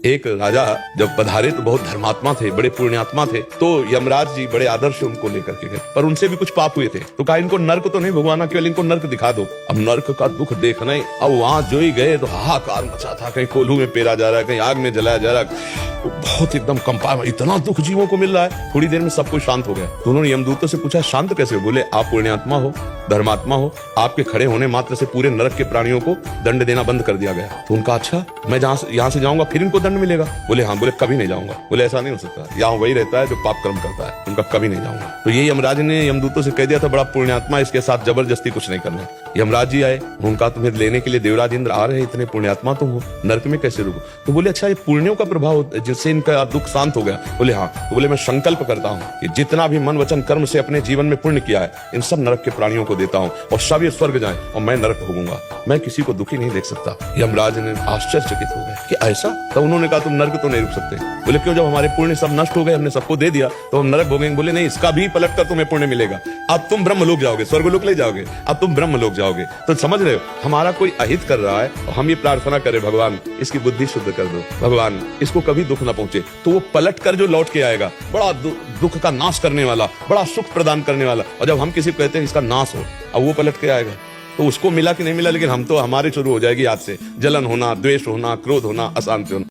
एक राजा जब पधारे तो बहुत धर्मात्मा थे, बड़े पुण्यात्मा थे। तो यमराज जी बड़े आदर से उनको लेकर के गए, पर उनसे भी कुछ पाप हुए थे। तो कहा इनको नर्क तो नहीं भगवाना, केवल इनको नर्क दिखा दो। अब नर्क का दुख देखना ही, अब वहां जो ही गए तो हाहाकार मचा था, कहीं कोल्हू में पेरा जा रहा है, कहीं आग में जलाया जा रहा है, बहुत एकदम कंपा, इतना दुख जीवों को मिल रहा है। थोड़ी देर में सब कुछ शांत हो गया। तो उन्होंने यमदूतों से पूछा शांत कैसे हो? बोले आप पुण्यात्मा हो, धर्मात्मा हो, आपके खड़े होने मात्र से पूरे नरक के प्राणियों को दंड देना बंद कर दिया गया। तो उनका अच्छा, मैं यहाँ से जाऊंगा फिर इनको दंड मिलेगा? बोले हाँ। बोले कभी नहीं जाऊंगा। बोले ऐसा नहीं हो सकता, यहाँ वही रहता है जो पाप कर्म करता है, उनका कभी नहीं जाऊंगा। तो ये यमराज ने यमदूतों से कह दिया था, बड़ा पुण्यात्मा, इसके साथ जबरदस्ती कुछ नहीं करना। यमराज जी आए, उनका तुम्हें लेने के लिए देवराज इंद्र आ रहे हैं, इतने पुण्यात्मा तुम हो, नरक में कैसे रुको? तो बोले अच्छा, ये पुण्यों का प्रभाव जिससे इनका दुख शांत हो गया? बोले हाँ। तो बोले मैं संकल्प करता हूँ कि जितना भी मन वचन कर्म से अपने जीवन में पुण्य किया है, इन सब नरक के प्राणियों को देता हूँ और सब ये स्वर्ग जाएं और मैं नरक भोगूंगा, मैं किसी को दुखी नहीं देख सकता। यमराज ने आश्चर्यचकित हो गए कि ऐसा? तो उन्होंने कहा तुम नरक तो नहीं रुक सकते। बोले क्यों? जब हमारे पुण्य सब नष्ट हो गए, हमने सबको दे दिया, तो हम नरक भोगेंगे? बोले नहीं, इसका भी पलट कर तुम्हें पुण्य मिलेगा। अब तुम ब्रह्मलोक जाओगे, स्वर्गलोक ले जाओगे, अब तुम ब्रह्मलोक जाओगे। तो समझ रहे हो, हमारा कोई अहित कर रहा है और हम ये प्रार्थना करें, भगवान इसकी बुद्धि शुद्ध कर दो, भगवान इसको कभी दुख ना पहुंचे। तो वो पलट कर जो लौट के आएगा, बड़ा दुख का नाश करने वाला, बड़ा सुख प्रदान करने वाला। और जब हम किसी को कहते हैं इसका नाश हो, अब वो पलट के आएगा, तो उसको मिला कि नहीं मिला, लेकिन हम तो, हमारे शुरू हो जाएगी आज से जलन होना, द्वेष होना, क्रोध होना, अशांति होना।